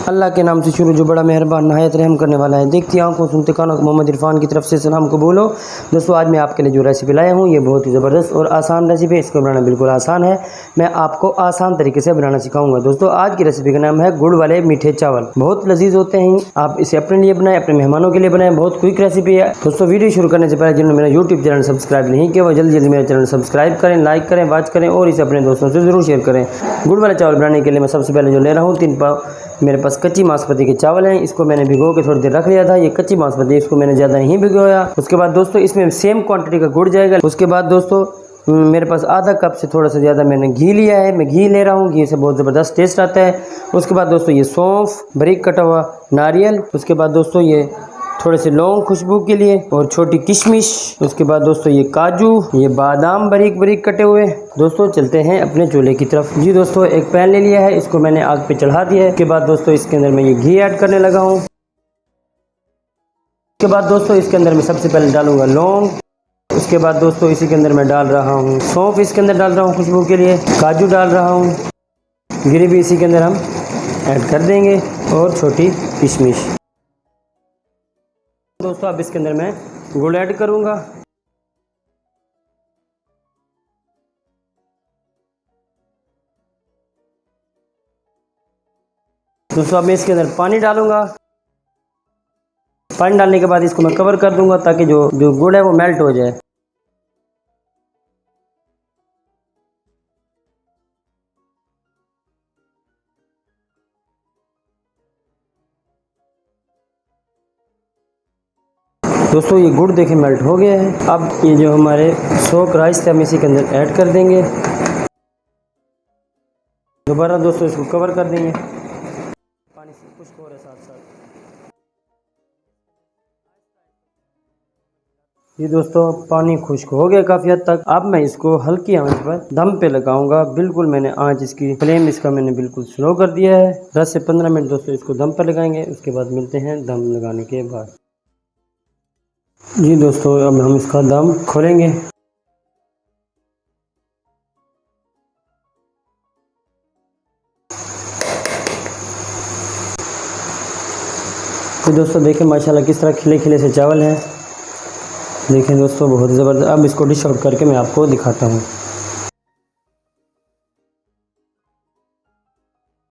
अल्लाह के नाम से शुरू जो बड़ा मेहरबान नहायत रहम करने वाला है। देखती आंखों सुनते कानों को मोहम्मद इरफान की तरफ से सलाम को बोलो। दोस्तों आज मैं आपके लिए जो रेसिपी लाया हूँ ये बहुत ही ज़बरदस्त और आसान रेसिपी है। इसको बनाना बिल्कुल आसान है। मैं आपको आसान तरीके से बनाना सिखाऊंगा। दोस्तों आज की रेसिपी का नाम है गुड़ वाले मीठे चावल। बहुत लजीज होते हैं। आप इसे अपने लिए बनाएं, अपने मेहमानों के लिए बनाएं। बहुत क्विक रेसिपी है। दोस्तों वीडियो शुरू करने से पहले जिन्होंने मेरा यूट्यूब चैनल सब्सक्राइब नहीं किया वो जल्दी जल्दी मेरा चैनल सब्सक्राइब करें, लाइक करें, वॉच करें और इसे अपने दोस्तों से ज़रूर शेयर करें। गुड़ वाले चावल बनाने के लिए मैं सबसे पहले जो ले रहा हूँ 3 पाव मेरे पास कच्ची बासमती के चावल हैं। इसको मैंने भिगो के थोड़ी देर रख लिया था। ये कच्ची बासमती, इसको मैंने ज़्यादा नहीं भिगोया। उसके बाद दोस्तों इसमें सेम क्वांटिटी का गुड़ जाएगा। उसके बाद दोस्तों मेरे पास आधा कप से थोड़ा सा ज़्यादा मैंने घी लिया है। मैं घी ले रहा हूँ, घी से बहुत ज़बरदस्त टेस्ट आता है। उसके बाद दोस्तों ये सौंफ, बारीक कटा हुआ नारियल। उसके बाद दोस्तों ये थोड़े से लौंग खुशबू के लिए और छोटी किशमिश। उसके बाद दोस्तों ये काजू, ये बादाम बारीक बारीक कटे हुए। दोस्तों चलते हैं अपने चूल्हे की तरफ। जी दोस्तों एक पैन ले लिया है, इसको मैंने आग पे चढ़ा दिया है। उसके बाद दोस्तों इसके अंदर मैं ये घी ऐड करने लगा हूँ। उसके बाद दोस्तों इसके अंदर मैं सबसे पहले डालूंगा लौंग। उसके बाद दोस्तों इसी के अंदर मैं डाल रहा हूँ सौंफ, इसके अंदर डाल रहा हूँ खुशबू के लिए। काजू डाल रहा हूँ, गिरी भी इसी के अंदर हम ऐड कर देंगे और छोटी किशमिश। दोस्तों अब इसके अंदर मैं गुड़ ऐड करूंगा। दोस्तों अब मैं इसके अंदर पानी डालूंगा। पानी डालने के बाद इसको मैं कवर कर दूंगा ताकि जो गुड़ है वो मेल्ट हो जाए। दोस्तों ये गुड़ देखें मेल्ट हो गया है। अब ये जो हमारे सोक राइस थे हम इसी के अंदर ऐड कर देंगे। दोबारा दोस्तों इसको कवर कर देंगे। पानी से खुश्क हो रहा है साथ साथ। ये दोस्तों पानी खुश्क हो गया काफ़ी हद तक। अब मैं इसको हल्की आंच पर दम पे लगाऊंगा। बिल्कुल मैंने आंच इसकी फ्लेम इसका मैंने बिल्कुल स्लो कर दिया है। 10 से 15 मिनट दोस्तों इसको दम पर लगाएंगे। उसके बाद मिलते हैं दम लगाने के बाद। जी दोस्तों अब हम इसका दम खोलेंगे। तो दोस्तों देखें माशाल्लाह किस तरह खिले खिले से चावल हैं। देखें दोस्तों बहुत ज़बरदस्त। अब इसको डिश आउट करके मैं आपको दिखाता हूँ।